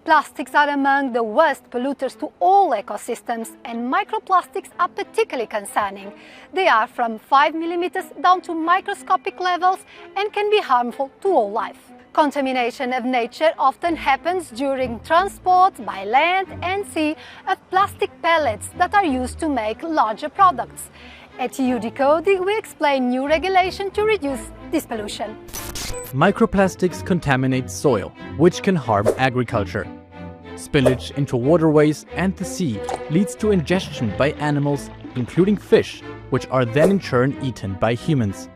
Plastics are among the worst polluters to all ecosystems, and microplastics are particularly concerning. They are from 5 millimeters down to microscopic levels and can be harmful to all life. Contamination of nature often happens during transport by land and sea of plastic pellets that are used to make larger products. At eu-decoded, we explain new regulation to reduce this pollution. Microplastics contaminate soil, which can harm agriculture. Spillage into waterways and the sea leads to ingestion by animals, including fish, which are then in turn eaten by humans.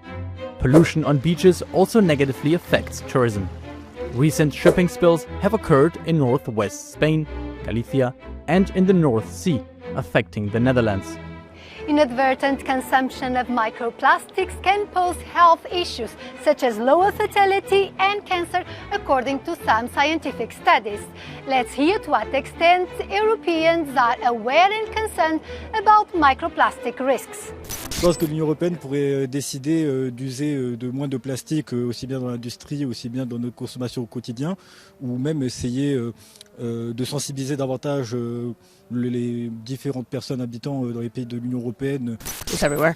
Pollution on beaches also negatively affects tourism. Recent shipping spills have occurred in northwest Spain, Galicia, and in the North Sea, affecting the Netherlands. Inadvertent consumption of microplastics can pose health issues such as lower fertility and cancer, according to some scientific studies. Let's hear to what extent Europeans are aware and concerned about microplastic risks. Je pense que l'Union européenne pourrait décider d'user de moins de plastique, aussi bien dans l'industrie, aussi bien dans notre consommation au quotidien, ou même essayer de sensibiliser davantage les différentes personnes habitant dans les pays de l'Union européenne. It's everywhere,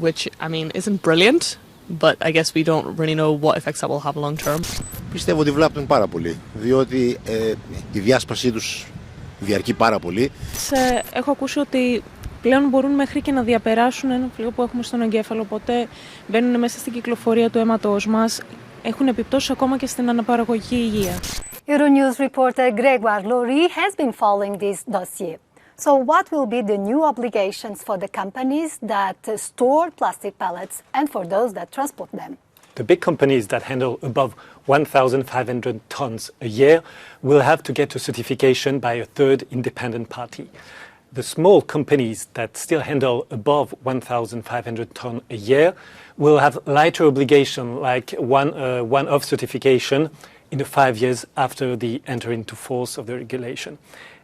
which I mean isn't brilliant, but I guess we don't really know what effects that will have long term. Πιστεύω ότι βλάπτουν πάρα πολύ, διότι η διάσπασή τους διαρκεί πάρα πολύ. Έχω ακούσει ότι πλέον μπορούν μέχρι και να διαπεράσουν ένα φλοιό που έχουμε στον εγκέφαλο, οπότε μπαίνουν μέσα στην κυκλοφορία του αίματος μας, έχουν επιπτώσεις ακόμα και στην αναπαραγωγική υγεία. Euronews reporter Grégoire Laurie has been following this dossier. So what will be the new obligations for the companies that store plastic pellets and for those that transport them? The big companies that handle above 1,500 tons a year will have to get a certification by a third independent party. The small companies that still handle above 1,500 tons a year will have lighter obligation, like one-off certification in the 5 years after the entry into force of the regulation.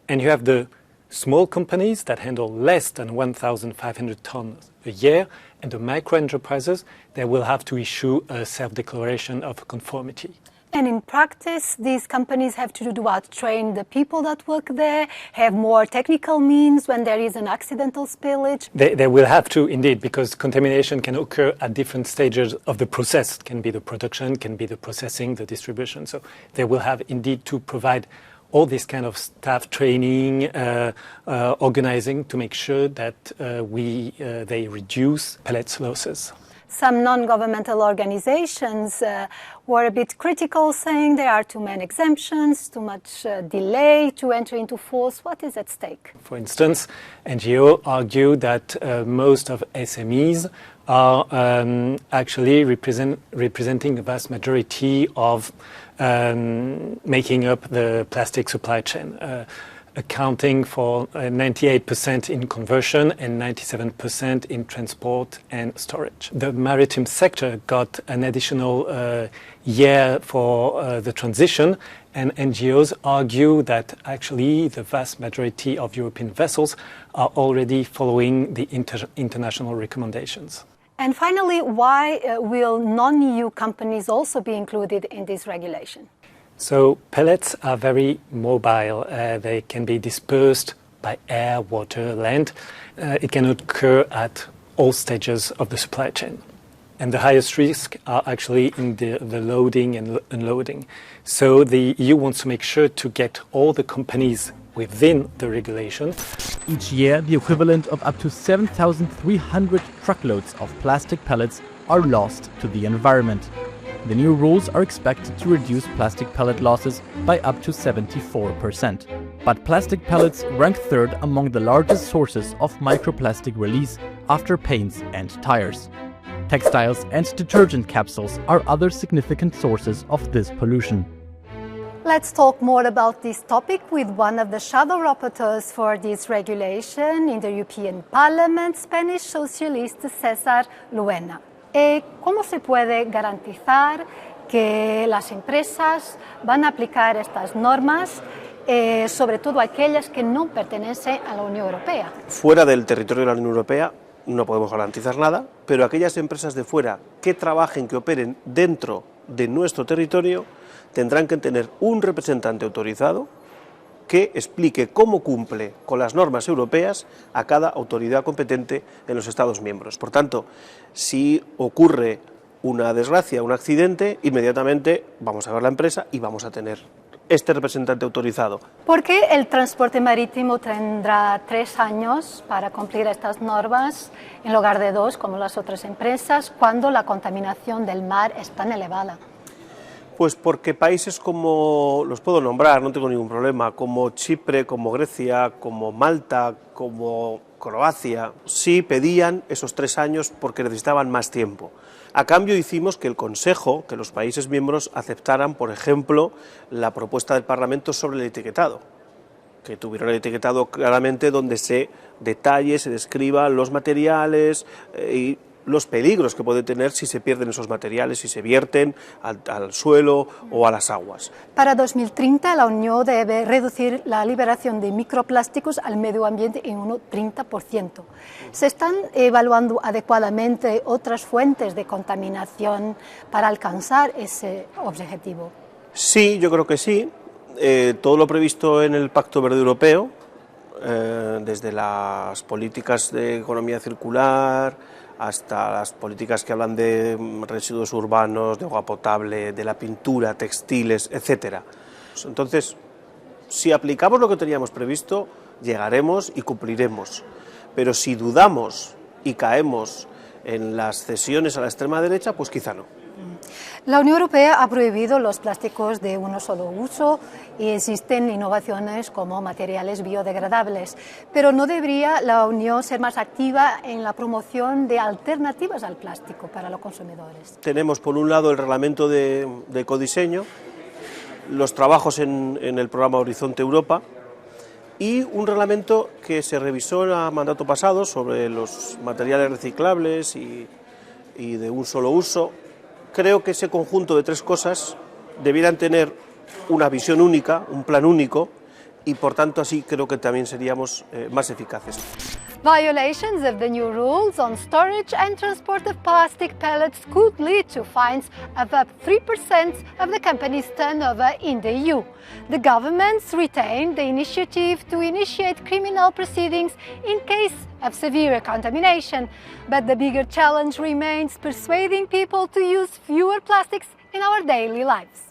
And you have the small companies that handle less than 1,500 tons a year, and the micro-enterprises, they will have to issue a self-declaration of conformity. And in practice, these companies have to do what? Train the people that work there, have more technical means when there is an accidental spillage? They will have to, indeed, because contamination can occur at different stages of the process. It can be the production, can be the processing, the distribution. So they will have, indeed, to provide all this kind of staff training, organizing to make sure that they reduce pellets losses. Some non-governmental organizations were a bit critical, saying there are too many exemptions, too much delay to enter into force. What is at stake? For instance, NGOs argue that most of SMEs are actually representing the vast majority of making up the plastic supply chain, accounting for 98% in conversion and 97% in transport and storage. The maritime sector got an additional year for the transition, and NGOs argue that actually the vast majority of European vessels are already following the international recommendations. And finally, why will non-EU companies also be included in this regulation? So pellets are very mobile. They can be dispersed by air, water, land. It can occur at all stages of the supply chain. And the highest risks are actually in the loading and unloading. So the EU wants to make sure to get all the companies within the regulation. Each year, the equivalent of up to 7,300 truckloads of plastic pellets are lost to the environment. The new rules are expected to reduce plastic pellet losses by up to 74%. But plastic pellets rank third among the largest sources of microplastic release after paints and tires. Textiles and detergent capsules are other significant sources of this pollution. Let's talk more about this topic with one of the shadow rapporteurs for this regulation in the European Parliament, Spanish socialist César Luena. ¿Cómo se puede garantizar que las empresas van a aplicar estas normas, sobre todo aquellas que no pertenecen a la Unión Europea? Fuera del territorio de la Unión Europea no podemos garantizar nada, pero aquellas empresas de fuera que trabajen, que operen dentro de nuestro territorio, tendrán que tener un representante autorizado que explique cómo cumple con las normas europeas a cada autoridad competente en los Estados miembros. Por tanto, si ocurre una desgracia, un accidente, inmediatamente vamos a ver la empresa y vamos a tener este representante autorizado. ¿Por qué el transporte marítimo tendrá 3 años para cumplir estas normas en lugar de 2 como las otras empresas cuando la contaminación del mar es tan elevada? Pues porque países como, los puedo nombrar, no tengo ningún problema, como Chipre, como Grecia, como Malta, como Croacia, sí pedían esos 3 años porque necesitaban más tiempo. A cambio hicimos que el Consejo, que los países miembros aceptaran, por ejemplo, la propuesta del Parlamento sobre el etiquetado, que tuvieron el etiquetado claramente donde se detalle, se describan los materiales y los peligros que puede tener si se pierden esos materiales, si se vierten al suelo o a las aguas. Para 2030 la Unión debe reducir la liberación de microplásticos al medio ambiente en un 30%. ¿Se están evaluando adecuadamente otras fuentes de contaminación para alcanzar ese objetivo? Sí, yo creo que sí. Todo lo previsto en el Pacto Verde Europeo, desde las políticas de economía circular, hasta las políticas que hablan de residuos urbanos, de agua potable, de la pintura, textiles, etc. Entonces, si aplicamos lo que teníamos previsto, llegaremos y cumpliremos. Pero si dudamos y caemos en las cesiones a la extrema derecha, pues quizá no. La Unión Europea ha prohibido los plásticos de un solo uso y existen innovaciones como materiales biodegradables, pero ¿no debería la Unión ser más activa en la promoción de alternativas al plástico para los consumidores? Tenemos por un lado el reglamento de ecodiseño, los trabajos en el programa Horizonte Europa y un reglamento que se revisó en el mandato pasado sobre los materiales reciclables y de un solo uso. Creo que ese conjunto de 3 cosas debieran tener una visión única, un plan único, y por tanto así creo que también seríamos más eficaces. Violations of the new rules on storage and transport of plastic pellets could lead to fines of up 3% of the company's turnover in the EU. The governments retain the initiative to initiate criminal proceedings in case of severe contamination, but the bigger challenge remains persuading people to use fewer plastics in our daily lives.